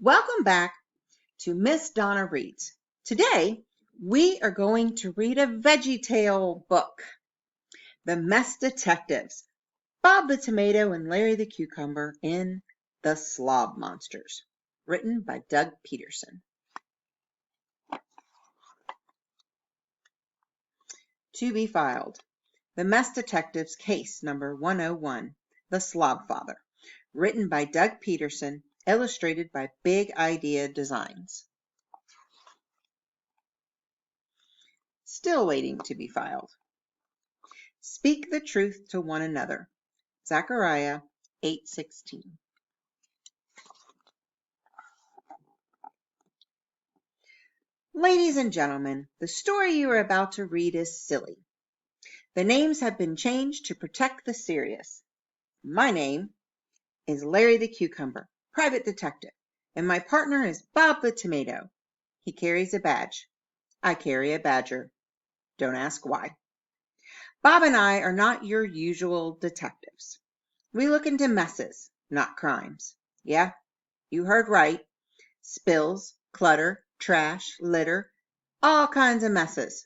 Welcome back to Miss Donna Reads. Today, we are going to read a Veggie Tale book, The Mess Detectives, Bob the Tomato and Larry the Cucumber in The Slob Monsters, written by Doug Peterson. To be filed. The Mess Detectives, case number 101, The Slobfather, written by Doug Peterson, illustrated by Big Idea Designs. Still waiting to be filed. Speak the truth to one another. Zechariah 8:16. Ladies and gentlemen, the story you are about to read is silly. The names have been changed to protect the serious. My name is Larry the Cucumber, private detective, and my partner is Bob the Tomato. He carries a badge. I carry a badger. Don't ask why. Bob and I are not your usual detectives. We look into messes, not crimes. Yeah, you heard right. Spills, clutter, trash, litter, all kinds of messes.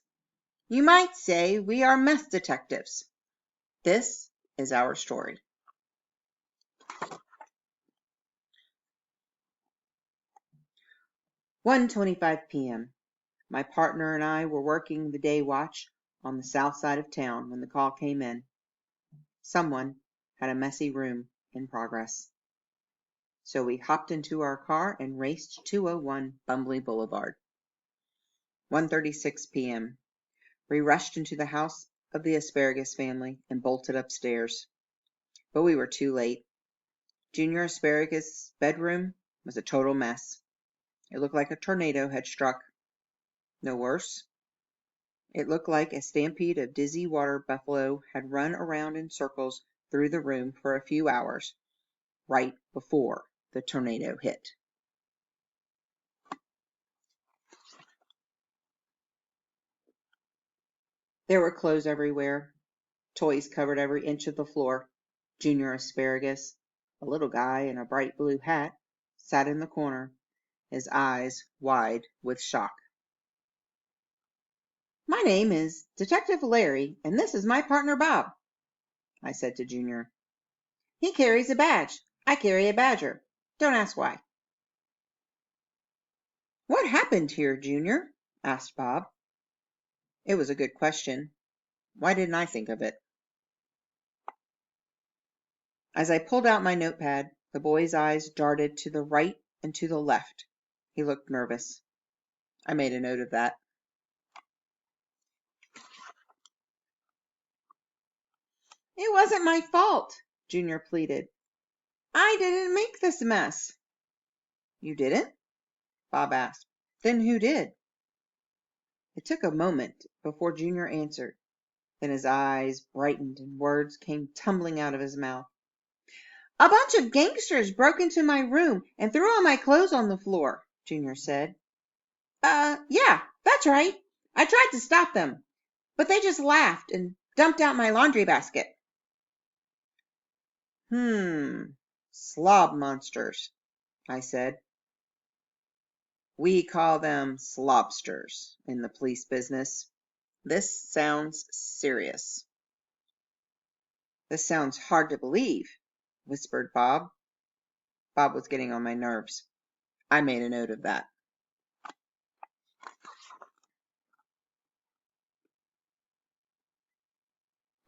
You might say we are mess detectives. This is our story. "1:25 p.m. My partner and I were working the day watch on the south side of town when the call came in. Someone had a messy room in progress. So we hopped into our car and raced 201 Bumbly Boulevard. 1:36 p.m. We rushed into the house of the Asparagus family and bolted upstairs. But we were too late. Junior Asparagus' bedroom was a total mess. It looked like a tornado had struck. No worse. It looked like a stampede of dizzy water buffalo had run around in circles through the room for a few hours, right before the tornado hit. There were clothes everywhere. Toys covered every inch of the floor. Junior Asparagus, a little guy in a bright blue hat, sat in the corner, his eyes wide with shock. "My name is Detective Larry, and this is my partner Bob," I said to Junior. "He carries a badge. I carry a badger. Don't ask why." "What happened here, Junior?" asked Bob. It was a good question. Why didn't I think of it? As I pulled out my notepad, the boy's eyes darted to the right and to the left. He looked nervous. I made a note of that. "It wasn't my fault," Junior pleaded. "I didn't make this mess." "You didn't?" Bob asked. "Then who did?" It took a moment before Junior answered. Then his eyes brightened and words came tumbling out of his mouth. "A bunch of gangsters broke into my room and threw all my clothes on the floor," Junior said. Yeah, that's right. I tried to stop them, but they just laughed and dumped out my laundry basket." Slob monsters," I said. "We call them slobsters in the police business. This sounds serious." "This sounds hard to believe," whispered Bob. Bob was getting on my nerves. I made a note of that.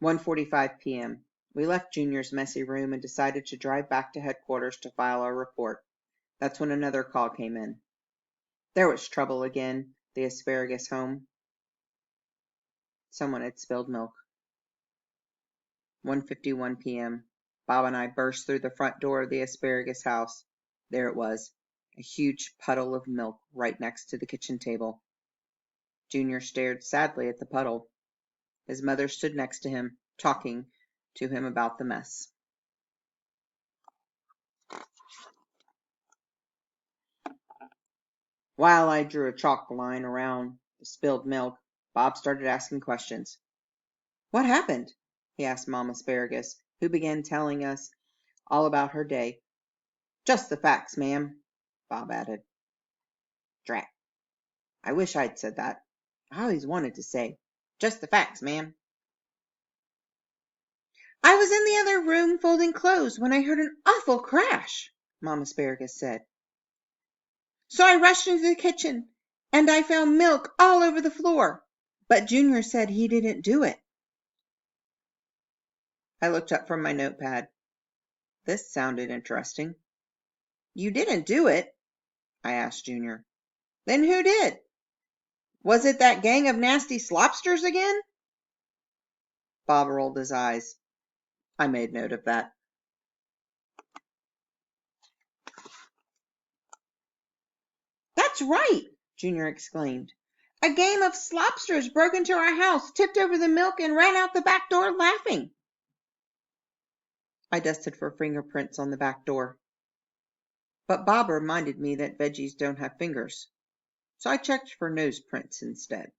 1:45 p.m. We left Junior's messy room and decided to drive back to headquarters to file our report. That's when another call came in. There was trouble again, the Asparagus home. Someone had spilled milk. 1:51 p.m. Bob and I burst through the front door of the Asparagus house. There it was, a huge puddle of milk right next to the kitchen table. Junior stared sadly at the puddle. His mother stood next to him, talking to him about the mess. While I drew a chalk line around the spilled milk, Bob started asking questions. "What happened?" he asked Mom Asparagus, who began telling us all about her day. "Just the facts, ma'am. Bob added. Drat. I wish I'd said that. I always wanted to say, just the facts, ma'am. I was in the other room folding clothes when I heard an awful crash, Mom Asparagus said. So I rushed into the kitchen, and I found milk all over the floor. But Junior said he didn't do it. I looked up from my notepad. This sounded interesting. You didn't do it? I asked Junior. Then who did? Was it that gang of nasty slopsters again? Bob rolled his eyes. I made note of that. That's right, Junior exclaimed. A game of slopsters broke into our house, tipped over the milk, and ran out the back door laughing. I dusted for fingerprints on the back door. But Bob reminded me that veggies don't have fingers, so I checked for nose prints instead.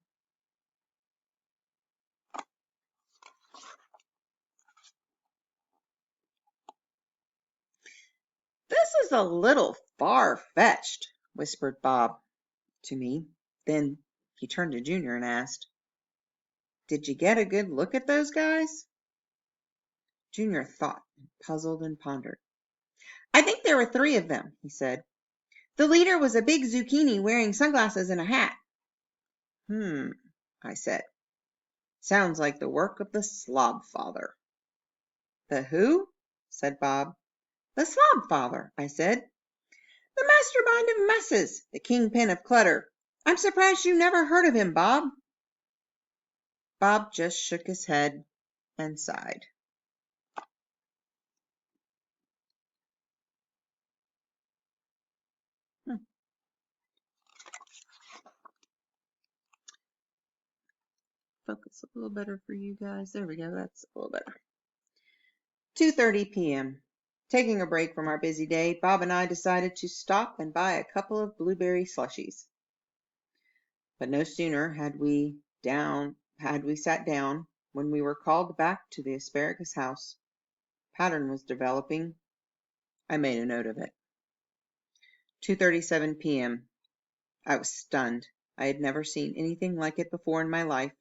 This is a little far-fetched, whispered Bob to me. Then he turned to Junior and asked, Did you get a good look at those guys? Junior thought, puzzled and pondered. I think there were 3 of them, he said. The leader was a big zucchini wearing sunglasses and a hat. I said. Sounds like the work of the Slobfather. The who? Said Bob. The Slobfather, I said. The mastermind of messes, the kingpin of clutter. I'm surprised you never heard of him, Bob. Bob just shook his head and sighed. Focus a little better for you guys. There we go. That's a little better. 2:30 p.m. Taking a break from our busy day, Bob and I decided to stop and buy a couple of blueberry slushies. But no sooner had we sat down when we were called back to the asparagus house. Pattern was developing. I made a note of it. 2:37 p.m. I was stunned. I had never seen anything like it before in my life.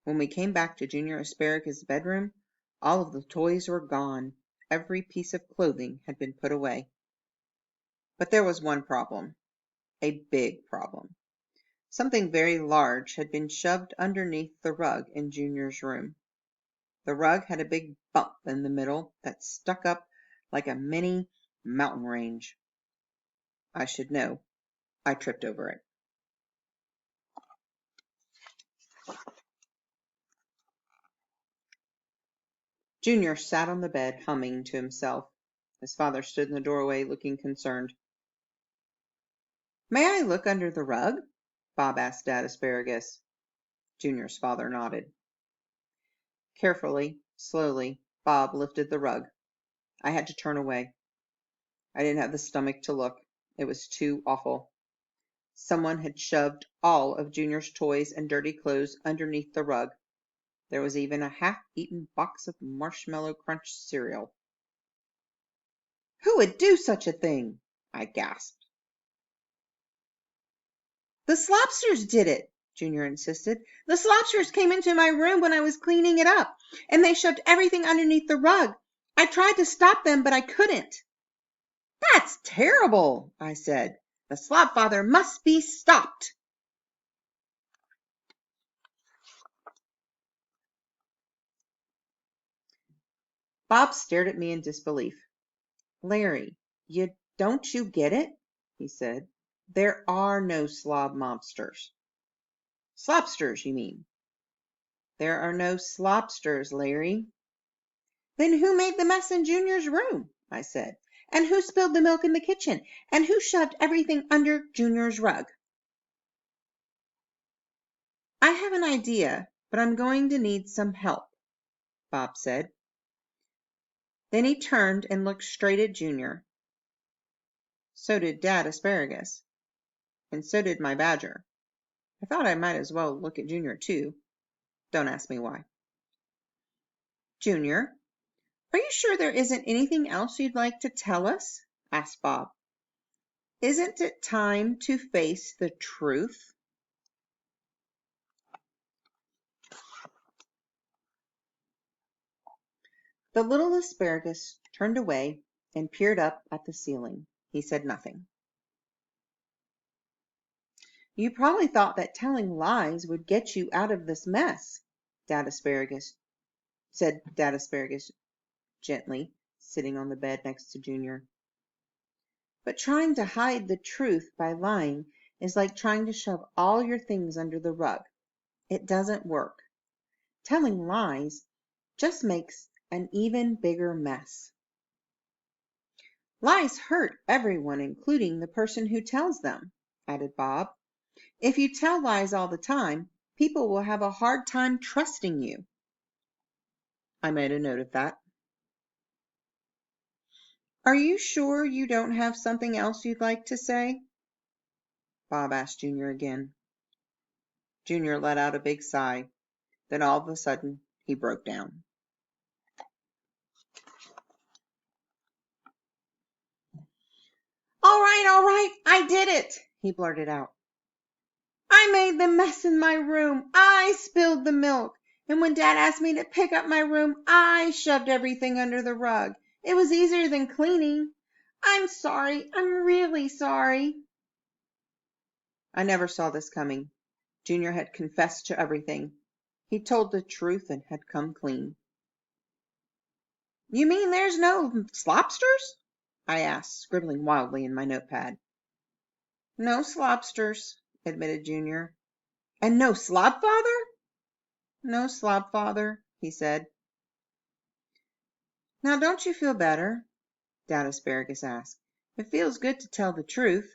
When we came back to Junior Asparagus' bedroom, all of the toys were gone. Every piece of clothing had been put away. But there was one problem. A big problem. Something very large had been shoved underneath the rug in Junior's room. The rug had a big bump in the middle that stuck up like a mini mountain range. I should know. I tripped over it. Junior sat on the bed, humming to himself. His father stood in the doorway, looking concerned. May I look under the rug? Bob asked Dad Asparagus. Junior's father nodded. Carefully, slowly, Bob lifted the rug. I had to turn away. I didn't have the stomach to look. It was too awful. Someone had shoved all of Junior's toys and dirty clothes underneath the rug. There was even a half-eaten box of Marshmallow Crunch cereal. Who would do such a thing? I gasped. The Slopsters did it, Junior insisted. The Slopsters came into my room when I was cleaning it up, and they shoved everything underneath the rug. I tried to stop them, but I couldn't. That's terrible, I said. The Slobfather must be stopped. Bob stared at me in disbelief. Larry, don't you get it? He said. There are no slob mobsters. Slopsters, you mean? There are no slopsters, Larry. Then who made the mess in Junior's room? I said. And who spilled the milk in the kitchen? And who shoved everything under Junior's rug? I have an idea, but I'm going to need some help, Bob said. Then he turned and looked straight at Junior. So did Dad Asparagus. And so did my badger. I thought I might as well look at Junior too. Don't ask me why. Junior, are you sure there isn't anything else you'd like to tell us? Asked Bob. Isn't it time to face the truth? The little asparagus turned away and peered up at the ceiling. He said nothing. You probably thought that telling lies would get you out of this mess, said Dad Asparagus gently, sitting on the bed next to Junior. But trying to hide the truth by lying is like trying to shove all your things under the rug. It doesn't work. Telling lies just makes an even bigger mess. Lies hurt everyone, including the person who tells them, added Bob. If you tell lies all the time, people will have a hard time trusting you. I made a note of that. Are you sure you don't have something else you'd like to say? Bob asked Junior again. Junior let out a big sigh. Then all of a sudden, he broke down. All right, I did it, he blurted out. I made the mess in my room. I spilled the milk. And when Dad asked me to pick up my room, I shoved everything under the rug. It was easier than cleaning. I'm sorry. I'm really sorry. I never saw this coming. Junior had confessed to everything. He told the truth and had come clean. You mean there's no slobsters? I asked, scribbling wildly in my notepad. No slobsters, admitted Junior. And no Slobfather? No Slobfather, he said. Now don't you feel better? Dad Asparagus asked. It feels good to tell the truth.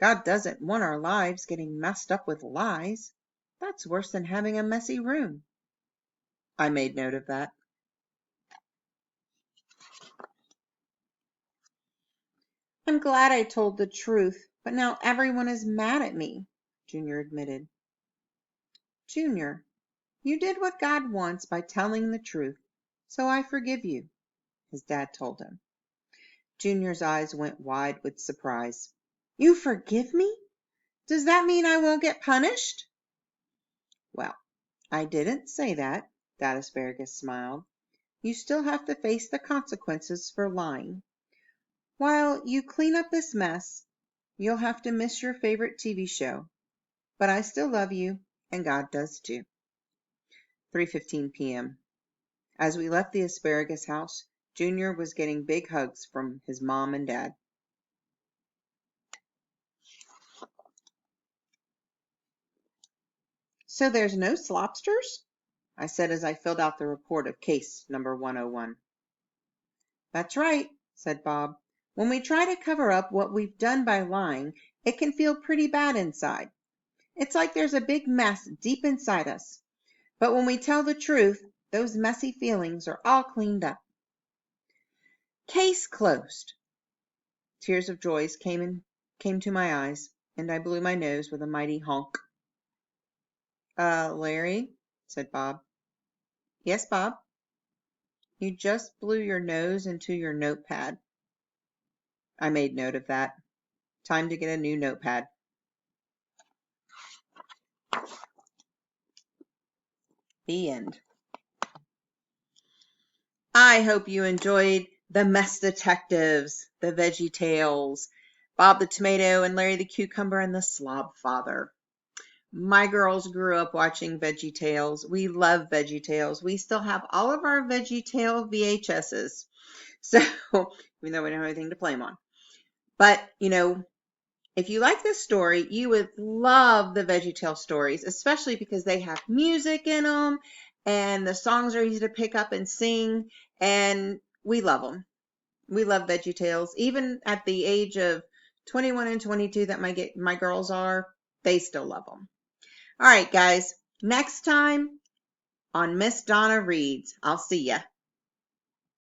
God doesn't want our lives getting messed up with lies. That's worse than having a messy room. I made note of that. I'm glad I told the truth, but now everyone is mad at me, Junior admitted. Junior, you did what God wants by telling the truth, so I forgive you, his dad told him. Junior's eyes went wide with surprise. You forgive me? Does that mean I won't get punished? Well, I didn't say that, Dad Asparagus smiled. You still have to face the consequences for lying. While you clean up this mess, you'll have to miss your favorite TV show. But I still love you, and God does too. 3:15 p.m. As we left the asparagus house, Junior was getting big hugs from his mom and dad. So there's no slobsters? I said as I filled out the report of case number 101. That's right, said Bob. When we try to cover up what we've done by lying, it can feel pretty bad inside. It's like there's a big mess deep inside us. But when we tell the truth, those messy feelings are all cleaned up. Case closed. Tears of joy came to my eyes, and I blew my nose with a mighty honk. Larry, said Bob. Yes, Bob? You just blew your nose into your notepad. I made note of that. Time to get a new notepad. The end. I hope you enjoyed the Mess Detectives, the Veggie Tales, Bob the Tomato and Larry the Cucumber, and the Slobfather. My girls grew up watching Veggie Tales. We love Veggie Tales. We still have all of our Veggie Tale VHSs. So, even though we don't have anything to play them on. But, you know, if you like this story, you would love the Veggie Tale stories, especially because they have music in them and the songs are easy to pick up and sing, and we love them. We love Veggie Tales. Even at the age of 21 and 22 that my girls are, they still love them. All right, guys, next time on Miss Donna Reads. I'll see ya.